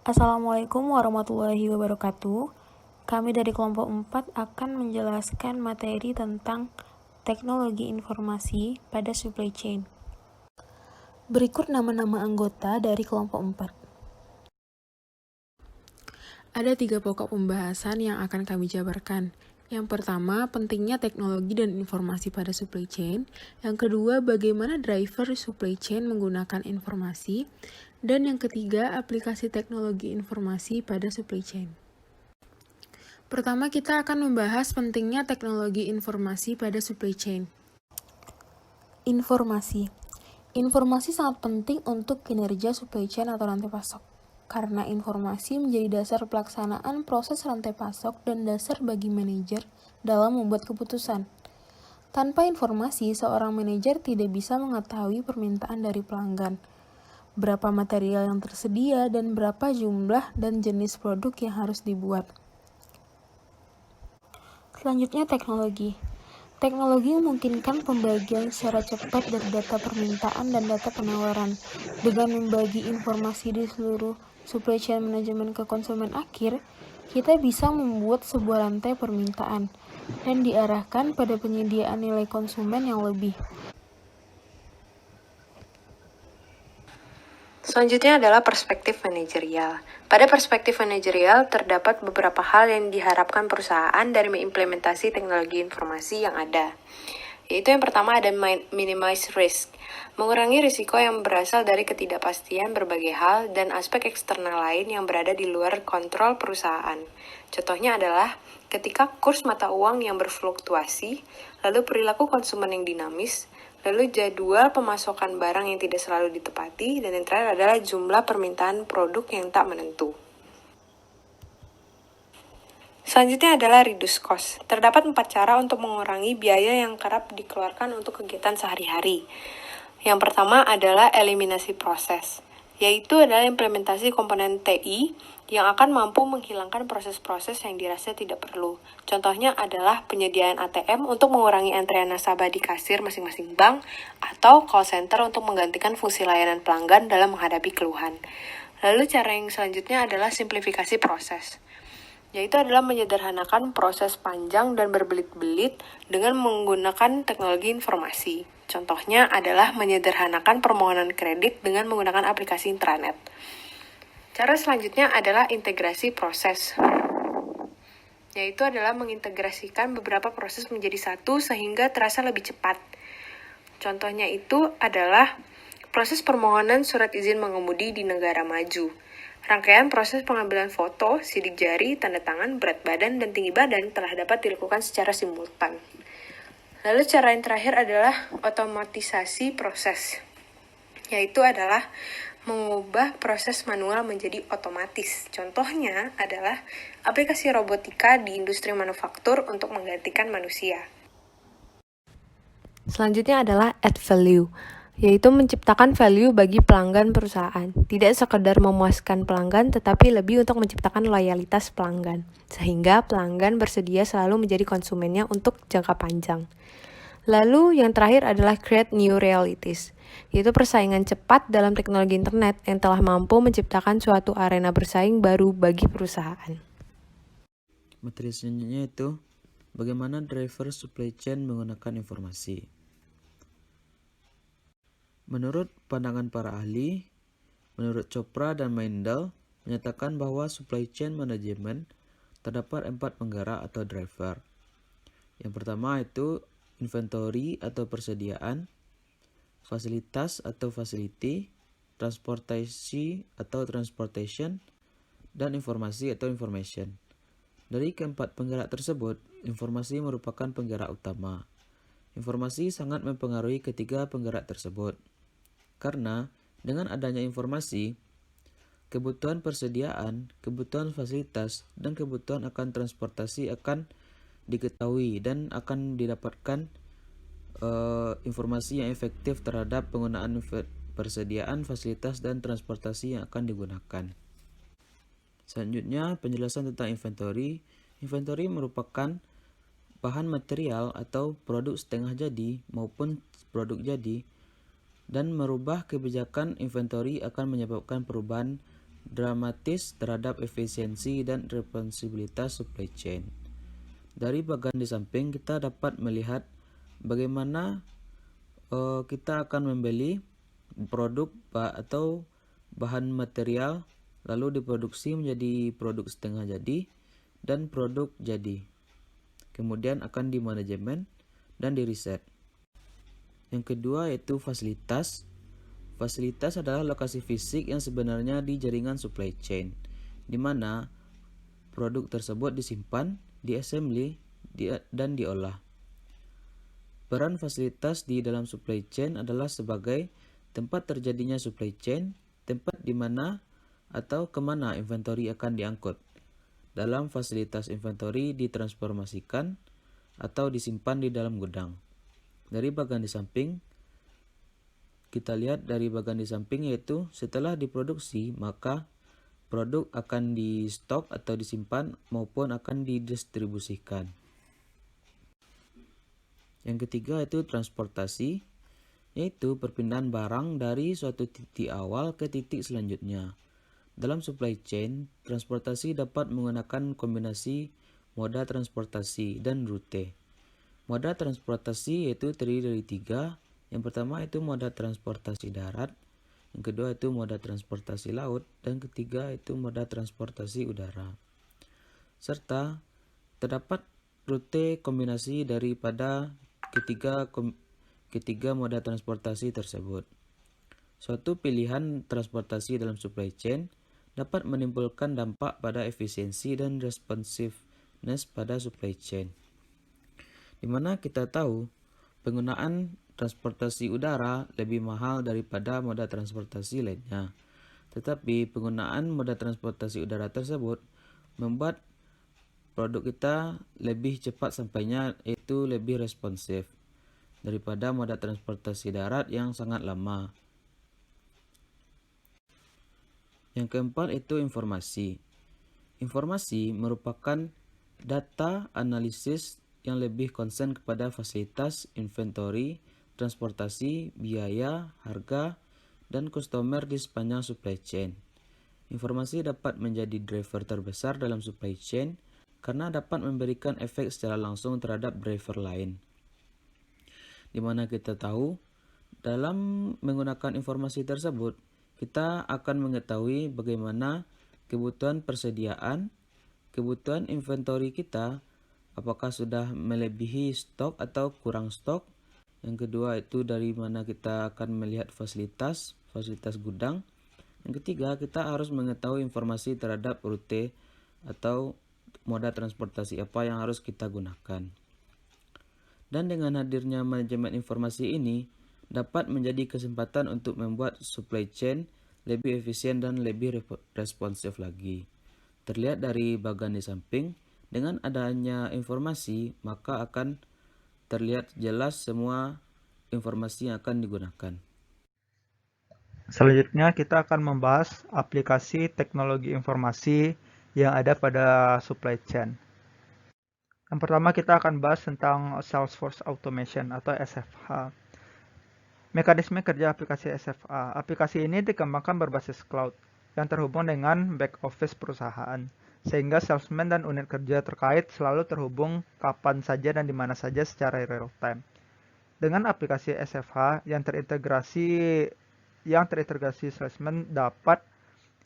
Assalamualaikum warahmatullahi wabarakatuh. Kami dari kelompok 4 akan menjelaskan materi tentang teknologi informasi pada supply chain. Berikut nama-nama anggota dari kelompok 4. Ada 3 pokok pembahasan yang akan kami jabarkan. Yang pertama, pentingnya teknologi dan informasi pada supply chain. Yang kedua, bagaimana driver supply chain menggunakan informasi. Dan yang ketiga, aplikasi teknologi informasi pada supply chain. Pertama, kita akan membahas pentingnya teknologi informasi pada supply chain. Informasi. Informasi sangat penting untuk kinerja supply chain atau rantai pasok. Karena informasi menjadi dasar pelaksanaan proses rantai pasok dan dasar bagi manajer dalam membuat keputusan. Tanpa informasi, seorang manajer tidak bisa mengetahui permintaan dari pelanggan, berapa material yang tersedia, dan berapa jumlah dan jenis produk yang harus dibuat. Selanjutnya, teknologi. Teknologi memungkinkan pembagian secara cepat dari data permintaan dan data penawaran. Dengan membagi informasi di seluruh supply chain manajemen ke konsumen akhir, kita bisa membuat sebuah rantai permintaan dan diarahkan pada penyediaan nilai konsumen yang lebih. Selanjutnya adalah perspektif manajerial. Pada perspektif manajerial, terdapat beberapa hal yang diharapkan perusahaan dari mengimplementasi teknologi informasi yang ada. Yaitu yang pertama ada minimize risk, mengurangi risiko yang berasal dari ketidakpastian berbagai hal dan aspek eksternal lain yang berada di luar kontrol perusahaan. Contohnya adalah ketika kurs mata uang yang berfluktuasi, lalu perilaku konsumen yang dinamis, lalu jadwal pemasokan barang yang tidak selalu ditepati, dan yang terakhir adalah jumlah permintaan produk yang tak menentu. Selanjutnya adalah reduce cost. Terdapat 4 cara untuk mengurangi biaya yang kerap dikeluarkan untuk kegiatan sehari-hari. Yang pertama adalah eliminasi proses, yaitu adalah implementasi komponen TI yang akan mampu menghilangkan proses-proses yang dirasa tidak perlu. Contohnya adalah penyediaan ATM untuk mengurangi antrean nasabah di kasir masing-masing bank, atau call center untuk menggantikan fungsi layanan pelanggan dalam menghadapi keluhan. Lalu cara yang selanjutnya adalah simplifikasi proses, yaitu adalah menyederhanakan proses panjang dan berbelit-belit dengan menggunakan teknologi informasi. Contohnya adalah menyederhanakan permohonan kredit dengan menggunakan aplikasi intranet. Cara selanjutnya adalah integrasi proses, yaitu adalah mengintegrasikan beberapa proses menjadi satu sehingga terasa lebih cepat. Contohnya itu adalah proses permohonan surat izin mengemudi di negara maju. Rangkaian proses pengambilan foto, sidik jari, tanda tangan, berat badan, dan tinggi badan telah dapat dilakukan secara simultan. Lalu cara yang terakhir adalah otomatisasi proses, yaitu adalah mengubah proses manual menjadi otomatis. Contohnya adalah aplikasi robotika di industri manufaktur untuk menggantikan manusia. Selanjutnya adalah add value, yaitu menciptakan value bagi pelanggan perusahaan. Tidak sekedar memuaskan pelanggan, tetapi lebih untuk menciptakan loyalitas pelanggan, sehingga pelanggan bersedia selalu menjadi konsumennya untuk jangka panjang. Lalu yang terakhir adalah create new realities, yaitu persaingan cepat dalam teknologi internet yang telah mampu menciptakan suatu arena bersaing baru bagi perusahaan. Materi selanjutnya itu bagaimana driver supply chain menggunakan informasi. Menurut pandangan para ahli, menurut Chopra dan Mendel menyatakan bahwa supply chain management terdapat 4 penggerak atau driver. Yang pertama itu inventory atau persediaan, fasilitas atau facility, transportasi atau transportation, dan informasi atau information. Dari keempat penggerak tersebut, informasi merupakan penggerak utama. Informasi sangat mempengaruhi ketiga penggerak tersebut. Karena dengan adanya informasi, kebutuhan persediaan, kebutuhan fasilitas, dan kebutuhan akan transportasi akan diketahui dan akan didapatkan informasi yang efektif terhadap penggunaan persediaan, fasilitas, dan transportasi yang akan digunakan. Selanjutnya, penjelasan tentang inventory. Inventory merupakan bahan material atau produk setengah jadi maupun produk jadi, dan merubah kebijakan inventory akan menyebabkan perubahan dramatis terhadap efisiensi dan responsibilitas supply chain. Dari bagian di samping kita dapat melihat bagaimana kita akan membeli produk atau bahan material lalu diproduksi menjadi produk setengah jadi dan produk jadi. Kemudian akan dimanajemen dan diriset. Yang kedua yaitu fasilitas. Fasilitas adalah lokasi fisik yang sebenarnya di jaringan supply chain, di mana produk tersebut disimpan, diassembly, dan diolah. Peran fasilitas di dalam supply chain adalah sebagai tempat terjadinya supply chain, tempat di mana atau kemana inventory akan diangkut. Dalam fasilitas inventory ditransformasikan atau disimpan di dalam gudang. Dari bagian di samping, kita lihat dari bagian di samping yaitu setelah diproduksi maka produk akan di stok atau disimpan maupun akan didistribusikan. Yang ketiga yaitu transportasi, yaitu perpindahan barang dari suatu titik awal ke titik selanjutnya. Dalam supply chain, transportasi dapat menggunakan kombinasi moda transportasi dan rute. Moda transportasi yaitu terdiri dari 3. Yang pertama itu moda transportasi darat, yang kedua itu moda transportasi laut, dan ketiga itu moda transportasi udara. Serta terdapat rute kombinasi daripada ketiga moda transportasi tersebut. Suatu pilihan transportasi dalam supply chain dapat menimbulkan dampak pada efisiensi dan responsiveness pada supply chain. Di mana kita tahu penggunaan transportasi udara lebih mahal daripada moda transportasi lainnya. Tetapi penggunaan moda transportasi udara tersebut membuat produk kita lebih cepat sampainya, yaitu lebih responsif daripada moda transportasi darat yang sangat lama. Yang keempat itu informasi. Informasi merupakan data analisis yang lebih konsen kepada fasilitas, inventory, transportasi, biaya, harga, dan customer di sepanjang supply chain. Informasi dapat menjadi driver terbesar dalam supply chain karena dapat memberikan efek secara langsung terhadap driver lain. Di mana kita tahu, dalam menggunakan informasi tersebut, kita akan mengetahui bagaimana kebutuhan persediaan, kebutuhan inventory kita, apakah sudah melebihi stok atau kurang stok. Yang kedua itu dari mana kita akan melihat fasilitas gudang. Yang ketiga, kita harus mengetahui informasi terhadap rute atau moda transportasi apa yang harus kita gunakan. Dan dengan hadirnya manajemen informasi ini dapat menjadi kesempatan untuk membuat supply chain lebih efisien dan lebih responsif lagi. Terlihat dari bagian di samping, dengan adanya informasi maka akan terlihat jelas semua informasi yang akan digunakan. Selanjutnya kita akan membahas aplikasi teknologi informasi yang ada pada supply chain. Yang pertama kita akan bahas tentang Salesforce Automation atau SFA. Mekanisme kerja aplikasi SFA. Aplikasi ini dikembangkan berbasis cloud yang terhubung dengan back office perusahaan, sehingga salesman dan unit kerja terkait selalu terhubung kapan saja dan di mana saja secara real time. Dengan aplikasi SFA yang terintegrasi salesman dapat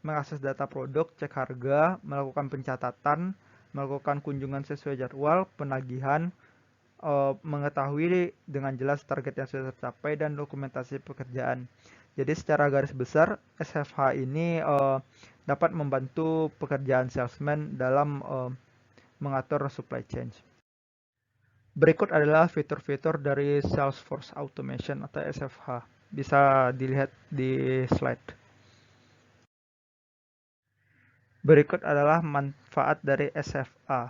mengakses data produk, cek harga, melakukan pencatatan, melakukan kunjungan sesuai jadwal, penagihan, mengetahui dengan jelas target yang sudah tercapai, dan dokumentasi pekerjaan. Jadi secara garis besar, SFA ini dapat membantu pekerjaan salesman dalam mengatur supply chain. Berikut adalah fitur-fitur dari Salesforce Automation atau SFA. Bisa dilihat di slide. Berikut adalah manfaat dari SFA.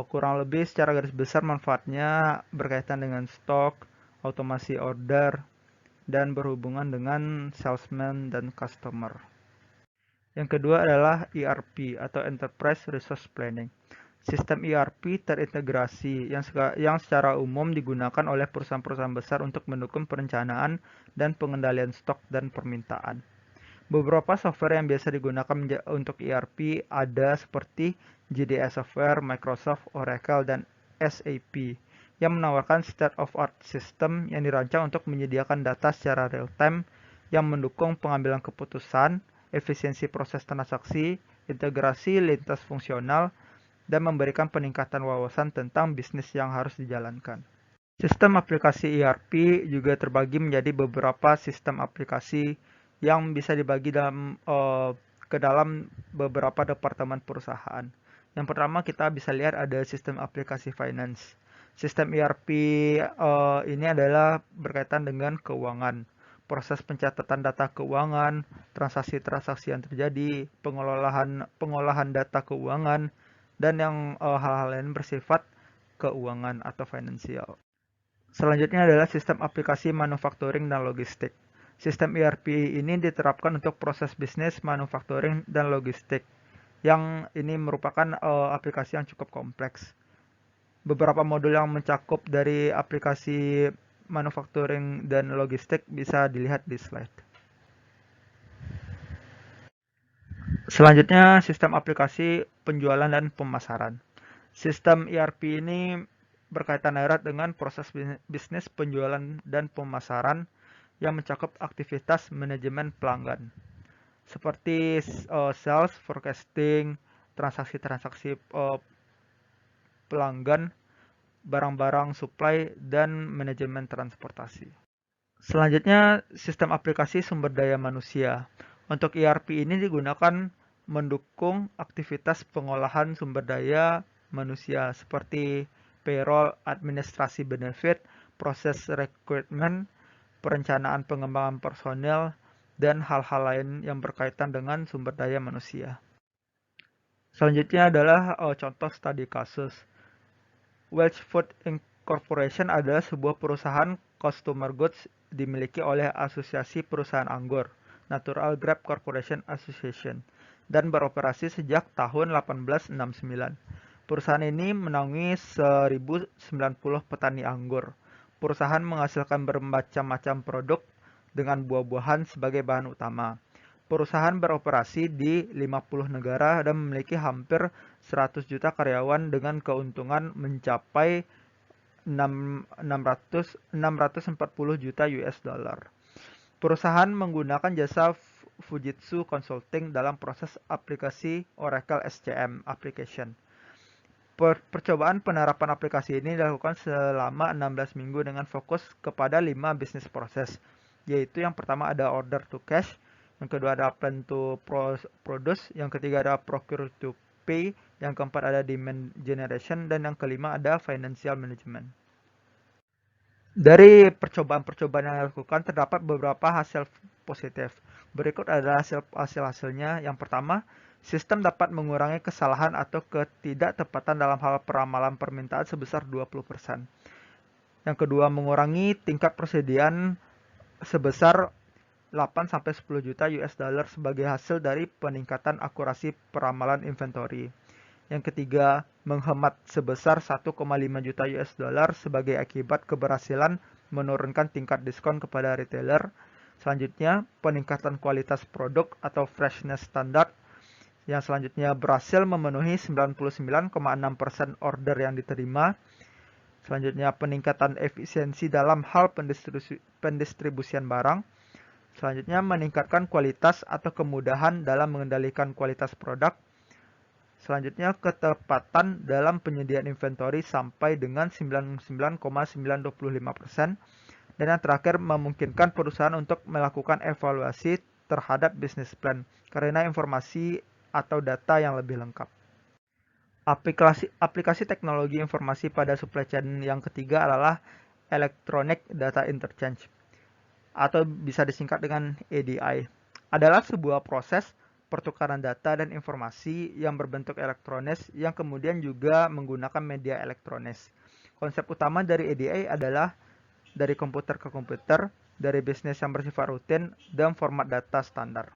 Kurang lebih secara garis besar manfaatnya berkaitan dengan stok, otomasi order, dan berhubungan dengan salesman dan customer. Yang kedua adalah ERP atau Enterprise Resource Planning. Sistem ERP terintegrasi yang secara umum digunakan oleh perusahaan-perusahaan besar untuk mendukung perencanaan dan pengendalian stok dan permintaan. Beberapa software yang biasa digunakan untuk ERP ada seperti JDE Software, Microsoft, Oracle, dan SAP yang menawarkan state-of-art system yang dirancang untuk menyediakan data secara real-time yang mendukung pengambilan keputusan, efisiensi proses transaksi, integrasi lintas fungsional, dan memberikan peningkatan wawasan tentang bisnis yang harus dijalankan. Sistem aplikasi ERP juga terbagi menjadi beberapa sistem aplikasi yang bisa dibagi ke dalam beberapa departemen perusahaan. Yang pertama kita bisa lihat ada sistem aplikasi finance. Sistem ERP ini adalah berkaitan dengan keuangan, proses pencatatan data keuangan, transaksi-transaksi yang terjadi, pengolahan data keuangan, dan yang hal-hal lain bersifat keuangan atau finansial. Selanjutnya adalah sistem aplikasi manufacturing dan logistik. Sistem ERP ini diterapkan untuk proses bisnis, manufacturing, dan logistik, yang ini merupakan aplikasi yang cukup kompleks. Beberapa modul yang mencakup dari aplikasi manufacturing dan logistik bisa dilihat di slide. Selanjutnya, sistem aplikasi penjualan dan pemasaran. Sistem ERP ini berkaitan erat dengan proses bisnis penjualan dan pemasaran yang mencakup aktivitas manajemen pelanggan seperti sales, forecasting, transaksi-transaksi pelanggan, barang-barang supply, dan manajemen transportasi. Selanjutnya, sistem aplikasi sumber daya manusia. Untuk ERP ini digunakan mendukung aktivitas pengolahan sumber daya manusia seperti payroll, administrasi benefit, proses rekrutmen, perencanaan pengembangan personel, dan hal-hal lain yang berkaitan dengan sumber daya manusia. Selanjutnya adalah contoh studi kasus. Welch Food Incorporation adalah sebuah perusahaan consumer goods dimiliki oleh Asosiasi Perusahaan Anggur, Natural Grape Corporation Association, dan beroperasi sejak tahun 1869. Perusahaan ini menaungi 1090 petani anggur. Perusahaan menghasilkan bermacam-macam produk dengan buah-buahan sebagai bahan utama. Perusahaan beroperasi di 50 negara dan memiliki hampir 100 juta karyawan dengan keuntungan mencapai 640 juta US dollar. Perusahaan menggunakan jasa Fujitsu Consulting dalam proses aplikasi Oracle SCM application. Percobaan penerapan aplikasi ini dilakukan selama 16 minggu dengan fokus kepada 5 bisnis proses, yaitu yang pertama ada order to cash, yang kedua ada plan to produce, yang ketiga ada procure to pay, yang keempat ada demand generation, dan yang kelima ada financial management. Dari percobaan-percobaan yang dilakukan terdapat beberapa hasil positif. Berikut adalah hasil-hasilnya. Yang pertama, sistem dapat mengurangi kesalahan atau ketidaktepatan dalam hal peramalan permintaan sebesar 20%. Yang kedua, mengurangi tingkat persediaan sebesar 8-10 juta US dollar sebagai hasil dari peningkatan akurasi peramalan inventory. Yang ketiga, menghemat sebesar 1,5 juta US dollar sebagai akibat keberhasilan menurunkan tingkat diskon kepada retailer. Selanjutnya, peningkatan kualitas produk atau freshness standard. Yang selanjutnya berhasil memenuhi 99,6% order yang diterima. Selanjutnya, peningkatan efisiensi dalam hal pendistribusian barang. Selanjutnya, meningkatkan kualitas atau kemudahan dalam mengendalikan kualitas produk. Selanjutnya, ketepatan dalam penyediaan inventory sampai dengan 99,925%. Dan yang terakhir, memungkinkan perusahaan untuk melakukan evaluasi terhadap business plan karena informasi atau data yang lebih lengkap. Aplikasi teknologi informasi pada supply chain yang ketiga adalah Electronic Data Interchange, atau bisa disingkat dengan EDI. Adalah sebuah proses pertukaran data dan informasi yang berbentuk elektronis yang kemudian juga menggunakan media elektronis. Konsep utama dari EDI adalah dari komputer ke komputer, dari bisnis yang bersifat rutin, dan format data standar.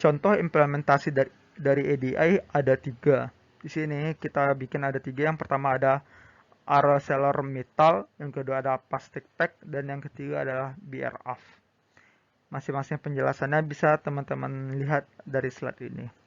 Contoh implementasi dari EDI ada 3. Di sini kita bikin ada 3. Yang pertama ada ArcelorMittal, yang kedua ada Plastic Pack, dan yang ketiga adalah BRF. Masing-masing penjelasannya bisa teman-teman lihat dari slide ini.